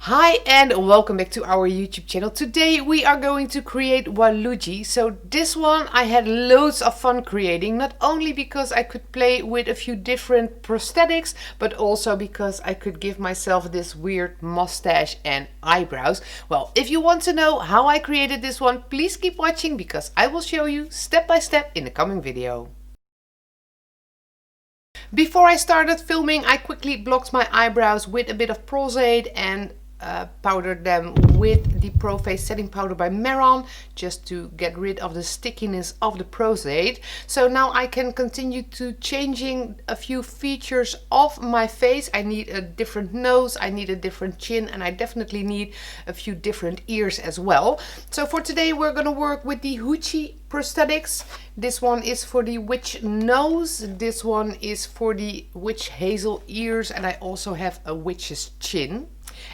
Hi and welcome back to our YouTube channel. Today we are going to create Waluigi. So this one I had loads of fun creating, not only because I could play with a few different prosthetics, but also because I could give myself this weird mustache and eyebrows. Well, if you want to know how I created this one, please keep watching because I will show you step by step in the coming video. Before I started filming, I quickly blocked my eyebrows with a bit of Prosade and powdered them with the Pro Face setting powder by Meron, just to get rid of the stickiness of the Prosade. So now I can continue to changing a few features of my face. I need a different nose, I need a different chin, and I definitely need a few different ears as well. So for today we're gonna work with the Hoochie prosthetics. This one is for the witch nose, this one is for the witch hazel ears, and I also have a witch's chin.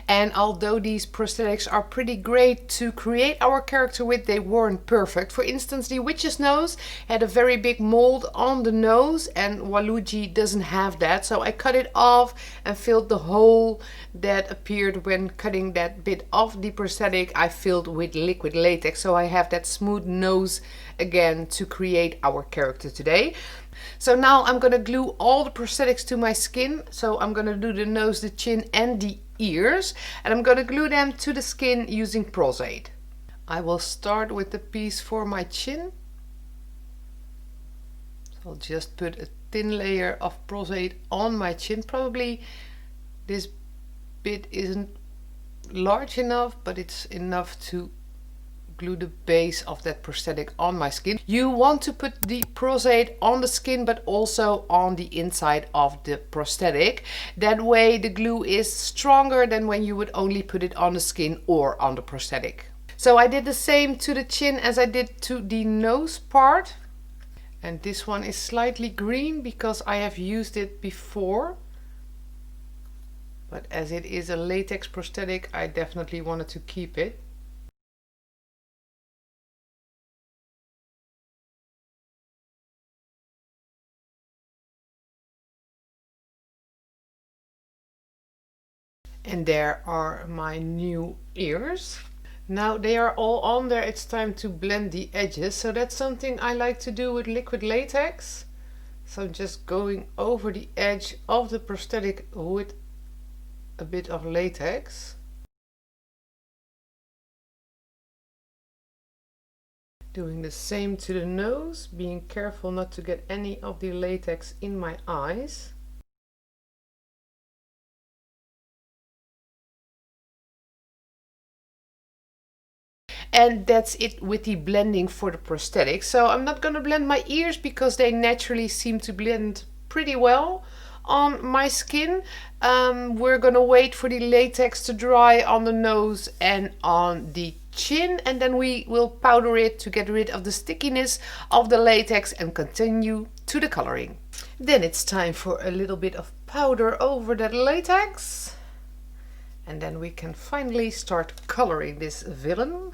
And although these prosthetics are pretty great to create our character with, they weren't perfect. For instance, the witch's nose had a very big mold on the nose and Waluigi doesn't have that. So I cut it off and filled the hole that appeared when cutting that bit of the prosthetic. I filled with liquid latex, so I have that smooth nose again to create our character today. So now I'm gonna glue all the prosthetics to my skin. So I'm gonna do the nose, the chin and the ears, and I'm gonna glue them to the skin using Prosade. I will start with the piece for my chin. So I'll just put a thin layer of Prosade on my chin. Probably this bit isn't large enough, but it's enough to glue the base of that prosthetic on my skin. You want to put the Prosade on the skin but also on the inside of the prosthetic. That way the glue is stronger than when you would only put it on the skin or on the prosthetic. So I did the same to the chin as I did to the nose part. And this one is slightly green because I have used it before. But as it is a latex prosthetic, I definitely wanted to keep it. And there are my new ears. Now they are all on there, it's time to blend the edges. So that's something I like to do with liquid latex. So I'm just going over the edge of the prosthetic with a bit of latex. Doing the same to the nose, being careful not to get any of the latex in my eyes. And that's it with the blending for the prosthetic. So I'm not going to blend my ears because they naturally seem to blend pretty well on my skin. We're going to wait for the latex to dry on the nose and on the chin, and then we will powder it to get rid of the stickiness of the latex and continue to the coloring. Then it's time for a little bit of powder over that latex, and then we can finally start coloring this villain.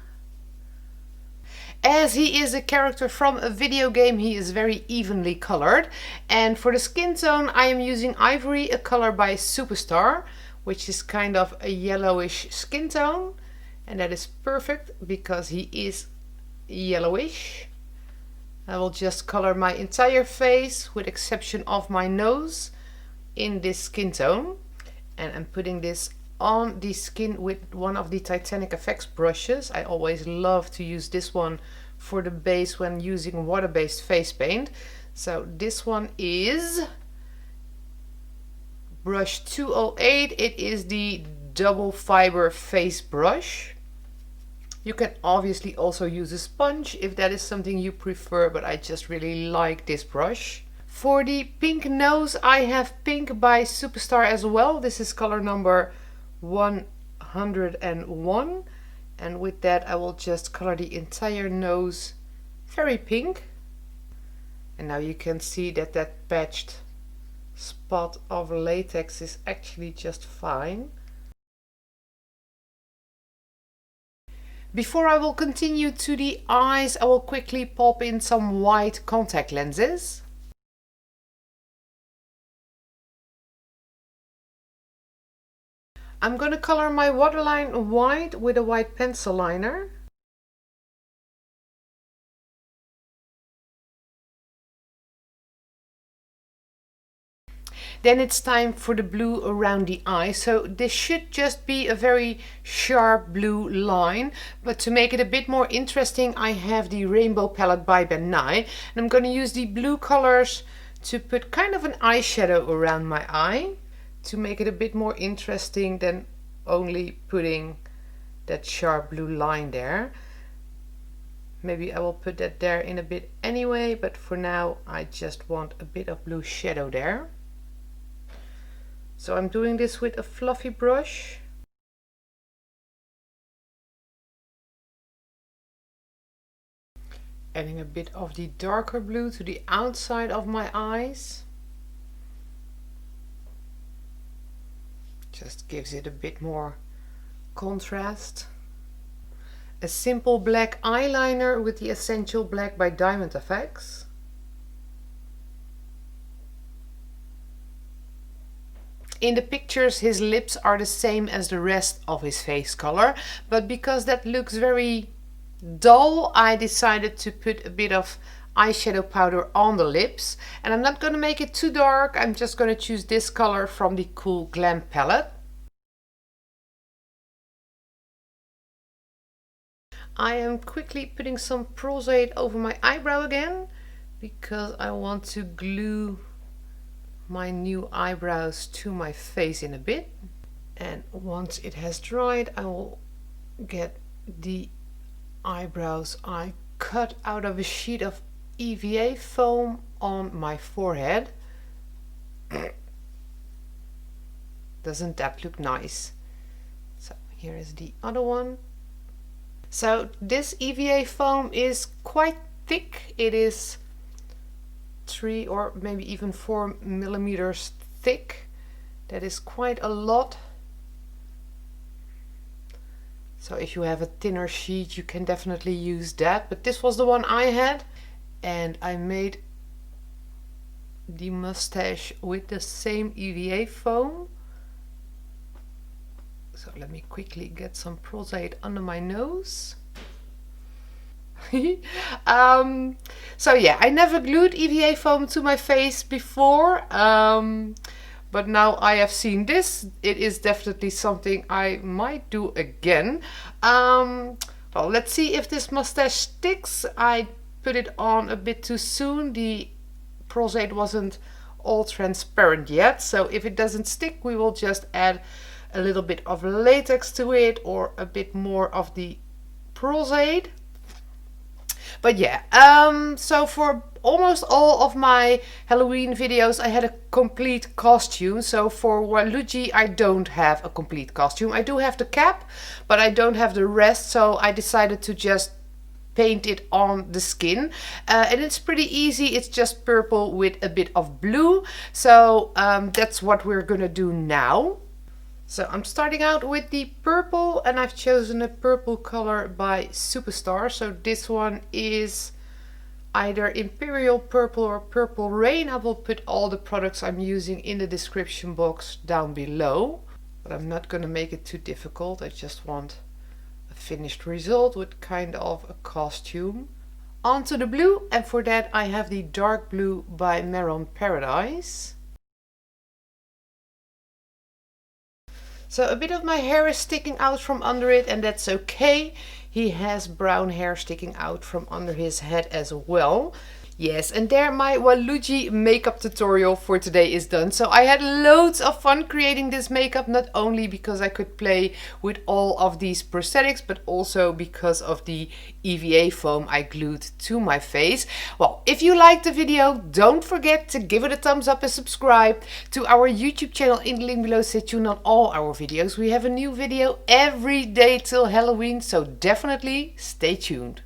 As he is a character from a video game, he is very evenly colored. And for the skin tone, I am using Ivory, a color by Superstar, which is kind of a yellowish skin tone. And that is perfect because he is yellowish. I will just color my entire face, with exception of my nose, in this skin tone. And I'm putting this on the skin with one of the Titanic effects brushes. I always love to use this one for the base when using water-based face paint. So this one is brush 208. It is the double fiber face brush. You can obviously also use a sponge if that is something you prefer, but I just really like this brush. For the pink nose, I have Pink by Superstar as well. This is color number 101, and with that I will just color the entire nose very pink. And now you can see that that patched spot of latex is actually just fine. Before I will continue to the eyes, I will quickly pop in some white contact lenses. I'm going to color my waterline white with a white pencil liner. Then it's time for the blue around the eye. So this should just be a very sharp blue line. But to make it a bit more interesting, I have the rainbow palette by Ben Nye. And I'm going to use the blue colors to put kind of an eyeshadow around my eye, to make it a bit more interesting than only putting that sharp blue line there. Maybe I will put that there in a bit anyway, but for now I just want a bit of blue shadow there. So I'm doing this with a fluffy brush. Adding a bit of the darker blue to the outside of my eyes. Just gives it a bit more contrast. A simple black eyeliner with the Essential Black by Diamond Effects. In the pictures his lips are the same as the rest of his face color, but because that looks very dull, I decided to put a bit of eyeshadow powder on the lips. And I'm not going to make it too dark, I'm just going to choose this color from the Cool Glam palette. I am quickly putting some prosthetics over my eyebrow again, because I want to glue my new eyebrows to my face in a bit. And once it has dried, I will get the eyebrows I cut out of a sheet of EVA foam on my forehead. Doesn't that look nice? So here is the other one. So this EVA foam is quite thick. It is 3 or maybe even 4 millimeters thick. That is quite a lot. So if you have a thinner sheet, you can definitely use that. But this was the one I had, and I made the mustache with the same EVA foam. So let me quickly get some prosthetics under my nose. So yeah, I never glued EVA foam to my face before, but now I have seen this, it is definitely something I might do again. Well, let's see if this mustache sticks. I put it on a bit too soon. The prosthetics wasn't all transparent yet, so if it doesn't stick, we will just add a little bit of latex to it or a bit more of the prosthetics. But yeah, so for almost all of my Halloween videos I had a complete costume. So for Waluigi I don't have a complete costume. I do have the cap, but I don't have the rest, so I decided to just paint it on the skin. And it's pretty easy, it's just purple with a bit of blue. So that's what we're gonna do now. So I'm starting out with the purple, and I've chosen a purple color by Superstar. So this one is either Imperial Purple or Purple Rain. I will put all the products I'm using in the description box down below. But I'm not going to make it too difficult. I just want a finished result with kind of a costume. Onto the blue, and for that I have the dark blue by Maroon Paradise. So a bit of my hair is sticking out from under it, and that's okay. He has brown hair sticking out from under his head as well. Yes, and there my Waluigi makeup tutorial for today is done. So I had loads of fun creating this makeup, not only because I could play with all of these prosthetics, but also because of the EVA foam I glued to my face. Well, if you liked the video, don't forget to give it a thumbs up and subscribe to our YouTube channel in the link below. Stay tuned on all our videos. We have a new video every day till Halloween, so definitely stay tuned.